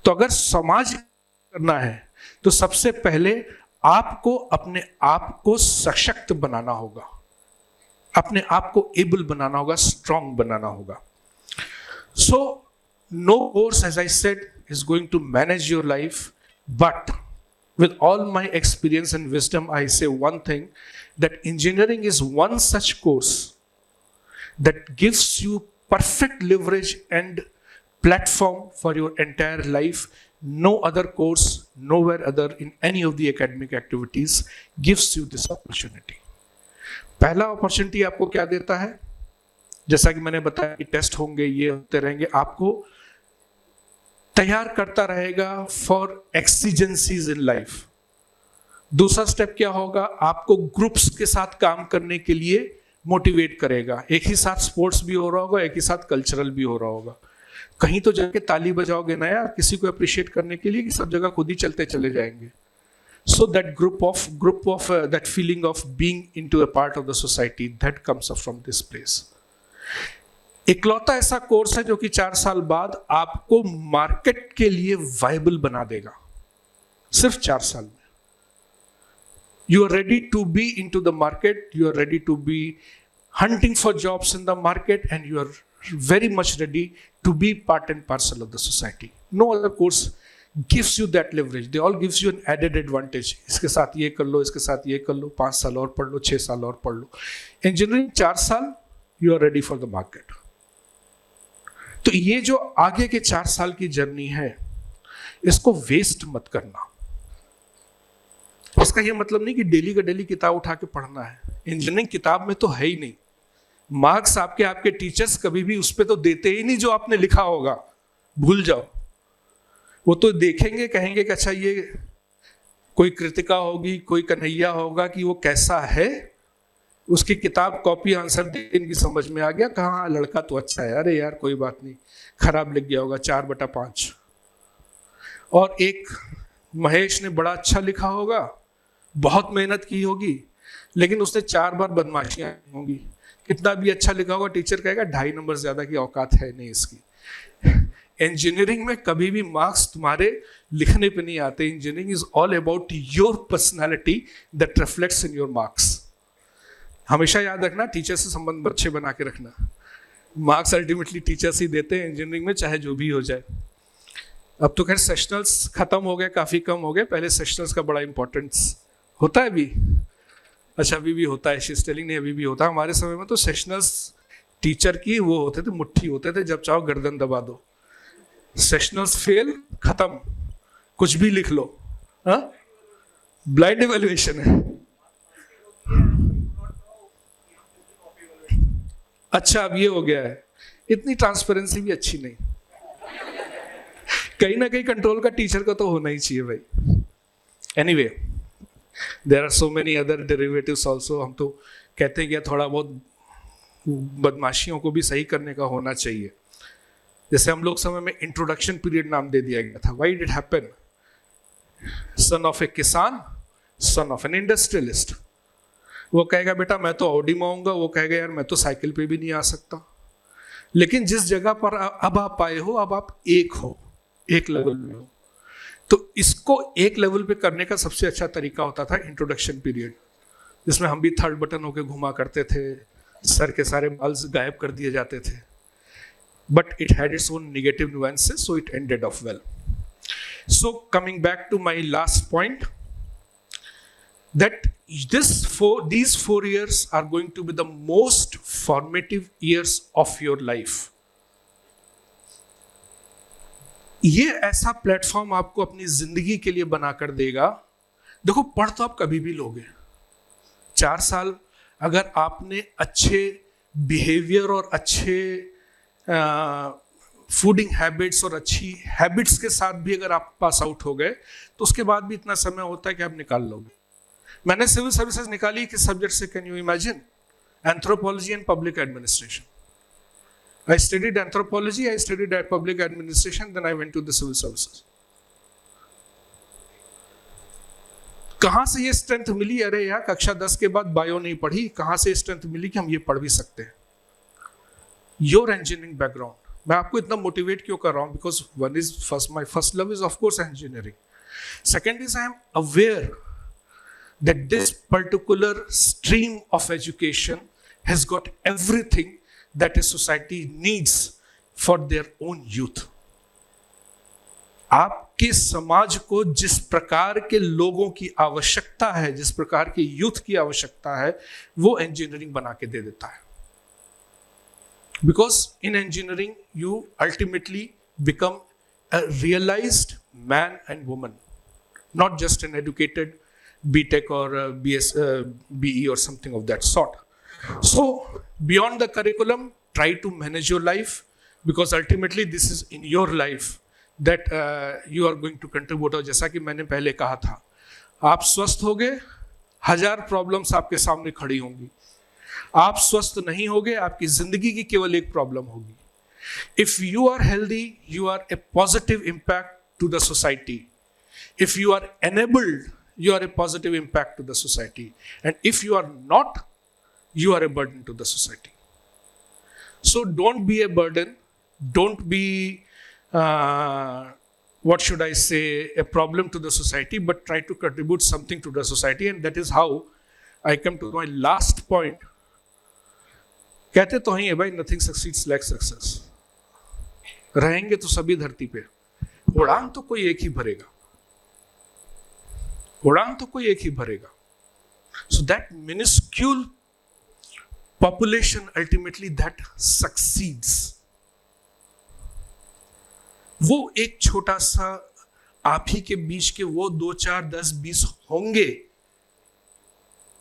तो अगर समाज करना है तो सबसे पहले आपको अपने आप को सशक्त बनाना होगा, अपने आप को एबल बनाना होगा, स्ट्रांग बनाना होगा. So no course, as I said, is going to manage your life, but with all my experience and wisdom, I say one thing, that engineering is one such course that gives you perfect leverage and platform for your entire life. No other course, nowhere other in any of the academic activities gives you this opportunity. पहला opportunity आपको क्या देता है? जैसा कि मैंने बताया कि टेस्ट होंगे, ये होते रहेंगे, आपको तैयार करता रहेगा फॉर एक्सीजेंसीज इन लाइफ. दूसरा स्टेप क्या होगा? आपको ग्रुप्स के साथ काम करने के लिए मोटिवेट करेगा. एक ही साथ स्पोर्ट्स भी हो रहा होगा, एक ही साथ कल्चरल भी हो रहा होगा. कहीं तो जाके ताली बजाओगे ना यार किसी को अप्रिशिएट करने के लिए, कि सब जगह खुद ही चलते चले जाएंगे. So that group of that feeling of being into a part of the society, that comes up from this place. इकलौता ऐसा कोर्स है जो कि 4 साल बाद आपको मार्केट के लिए वायबल बना देगा, सिर्फ 4 साल में. You are ready to be into the market, you are ready to be hunting for jobs in the market, and you are very much ready to be part and parcel of the society. No other course gives you that leverage. They all gives you an added advantage. इसके साथ ये कर लो, इसके साथ ये कर लो, 5 साल और पढ़ लो, 6 साल और पढ़ लो. इंजीनियरिंग 4 साल, you are ready for the market. तो ये जो आगे के 4 साल की जर्नी है, इसको वेस्ट मत करना. इसका ये मतलब नहीं कि डेली का डेली किताब उठा के पढ़ना है. इंजीनियरिंग किताब में तो है ही नहीं. मार्क्स आपके टीचर्स कभी भी उस पर तो देते ही नहीं जो आपने लिखा होगा, भूल जाओ. वो तो देखेंगे, कहेंगे कि अच्छा ये कोई कृतिका होगी, कोई कन्हैया होगा, कि वो कैसा है, उसकी किताब कॉपी आंसर दे, इनकी समझ में आ गया, कहाँ लड़का तो अच्छा है, अरे यार कोई बात नहीं, खराब लिख गया होगा 4/5. और एक महेश ने बड़ा अच्छा लिखा होगा, बहुत मेहनत की होगी, लेकिन उसने 4 बार बदमाशियां होंगी. कितना भी अच्छा लिखा होगा, टीचर कहेगा 2.5 नंबर ज्यादा की औकात है नहीं इसकी. इंजीनियरिंग में कभी भी मार्क्स तुम्हारे लिखने पे नहीं आते. Engineering is all about your personality that reflects in your marks. हमेशा याद रखना, टीचर से संबंध अच्छे बना के रखना. मार्क्स अल्टीमेटली टीचर्स ही देते हैं इंजीनियरिंग में, चाहे जो भी हो जाए. अब तो खैर सेशनल्स खत्म हो गए, काफी कम हो गए. पहले सेशनल्स का बड़ा इंपॉर्टेंस होता है भी. अच्छा, अभी भी होता है, शीज टेलिंग नहीं, अभी भी होता है. हमारे समय में तो सेशनल्स टीचर की वो होते थे, मुट्ठी होते थे, जब चाहो गर्दन दबा दो. सेशनल्स फेल, खत्म, कुछ भी लिख लो. ब्लाइंड इवैल्यूएशन है. अच्छा, अब ये हो गया है. इतनी ट्रांसपेरेंसी भी अच्छी नहीं. कहीं ना कहीं कंट्रोल का टीचर का तो होना ही चाहिए भाई. Anyway, there are so many other derivatives also. हम तो कहते हैं कि थोड़ा बहुत बदमाशियों को भी सही करने का होना चाहिए. जैसे हम लोग समय में इंट्रोडक्शन पीरियड नाम दे दिया गया था. Why did happen? Son of a किसान, सन ऑफ एन इंडस्ट्रियलिस्ट. वो कहेगा बेटा मैं तो ऑडी में आऊंगा, वो कहेगा यार मैं तो साइकिल पे भी नहीं आ सकता. लेकिन जिस जगह पर अब आप आए हो, अब आप एक हो, एक लेवल में हो. तो इसको एक लेवल पे करने का सबसे अच्छा तरीका होता था इंट्रोडक्शन पीरियड, जिसमें हम भी थर्ड बटन होके घुमा करते थे, सर के सारे बाल गायब कर दिए जाते थे. But it had its own negative nuances, so it ended off well. So coming back to my last point, that these 4 years are going to be the most formative years of your life. ये ऐसा platform आपको अपनी जिंदगी के लिए बनाकर देगा. देखो, पढ़ तो आप कभी भी लोगे. 4 साल अगर आपने अच्छे बिहेवियर और अच्छे फूडिंग हैबिट्स और अच्छी हैबिट्स के साथ भी अगर आप पास आउट हो गए, तो उसके बाद भी इतना समय होता है कि आप निकाल लोगे. मैंने सिविल सर्विसेज निकाली किस सब्जेक्ट से, can you imagine? Anthropology and public administration. I studied anthropology, I studied public administration, then I went to the civil services. कहाँ से ये स्ट्रेंथ मिली? अरे यार कक्षा 10 के बाद बायो नहीं पढ़ी, कहाँ से स्ट्रेंथ मिली कि हम ये पढ़ भी सकते हैं? Your engineering background. मैं आपको इतना मोटिवेट क्यों कर रहा हूँ? Because one is first, my first love is of course engineering. Second is I am aware that this particular stream of education has got everything that a society needs for their own youth. आपके समाज को जिस प्रकार के लोगों की आवश्यकता है, जिस प्रकार के यूथ की आवश्यकता है, वो इंजीनियरिंग बना के दे देता है. Because in engineering you ultimately become a realized man and woman, not just an educated BTech or BE or something of that sort. So beyond the curriculum, try to manage your life, because ultimately this is in your life that you are going to contribute. और जैसा कि मैंने पहले कहा था, आप स्वस्थ होगे, 1000 प्रॉब्लम्स आपके सामने खड़ी होंगी. आप स्वस्थ नहीं होगे, आपकी जिंदगी की केवल एक प्रॉब्लम होगी. If you are healthy, you are a positive impact to the society. If you are enabled, you are a positive impact to the society. And if you are not, you are a burden to the society. So don't be a burden. Don't be, what should I say, a problem to the society, but try to contribute something to the society. And that is how I come to my last point. कहते तो ही है भाई, nothing succeeds like success. रहेंगे तो सभी धरती पे, उड़ान तो कोई एक ही भरेगा. उड़ान तो कोई एक ही भरेगा. So that minuscule population ultimately that succeeds. वो एक छोटा सा आप ही के बीच के वो 2, 4, 10, 20 होंगे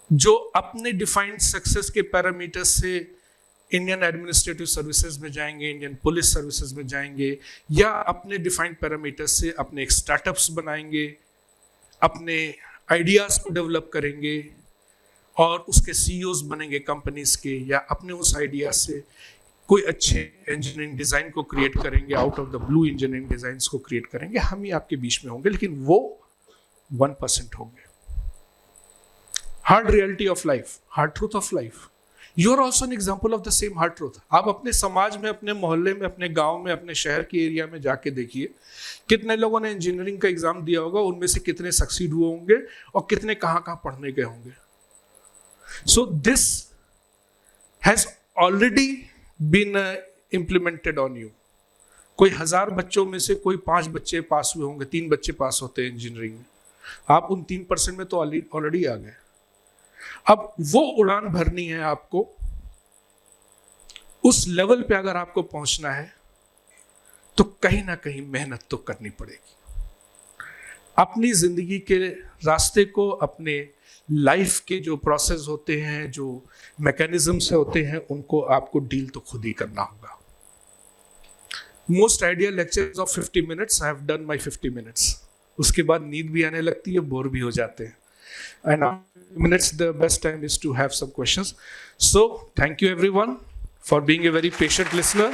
जो अपने डिफाइंड सक्सेस के पैरामीटर से इंडियन एडमिनिस्ट्रेटिव सर्विसेज में जाएंगे, इंडियन पुलिस सर्विसेज में जाएंगे, या अपने डिफाइंड पैरामीटर से अपने एक स्टार्टअप्स बनाएंगे, अपने आइडियाज को डेवलप करेंगे और उसके सीईओज बनेंगे कंपनीज के, या अपने उस आइडिया से कोई अच्छे इंजीनियरिंग डिजाइन को क्रिएट करेंगे, out of the blue engineering designs को क्रिएट करेंगे. हम ही आपके बीच में होंगे, लेकिन वो 1% होंगे. Hard reality of life, hard truth of life. You are also an example of the same hard truth. आप अपने समाज में, अपने मोहल्ले में, अपने गांव में, अपने शहर के एरिया में जाके देखिए, कितने लोगों ने इंजीनियरिंग का एग्जाम दिया होगा, उनमें से कितने सक्सीड हुए होंगे और कितने कहाँ कहाँ पढ़ने गए होंगे. So this has already been implemented on you. कोई 1000 बच्चों में से कोई 5 बच्चे पास हुए होंगे, 3 बच्चे पास होते हैं इंजीनियरिंग में. आप उन 3% में तो ऑलरेडी आ गए. अब वो उड़ान भरनी है आपको. उस लेवल पे अगर आपको पहुंचना है तो कहीं ना कहीं मेहनत तो करनी पड़ेगी. अपनी जिंदगी के रास्ते को, अपने लाइफ के जो प्रोसेस होते हैं, जो मैकेनिज्म्स होते हैं, उनको आपको डील तो खुद ही करना होगा. Most ideal lectures of 50 minutes, I have done my 50 minutes. उसके बाद नींद भी आने लगती है, बोर भी हो जाते हैं. And minutes, the best time is to have some questions. So thank you everyone for being a very patient listener.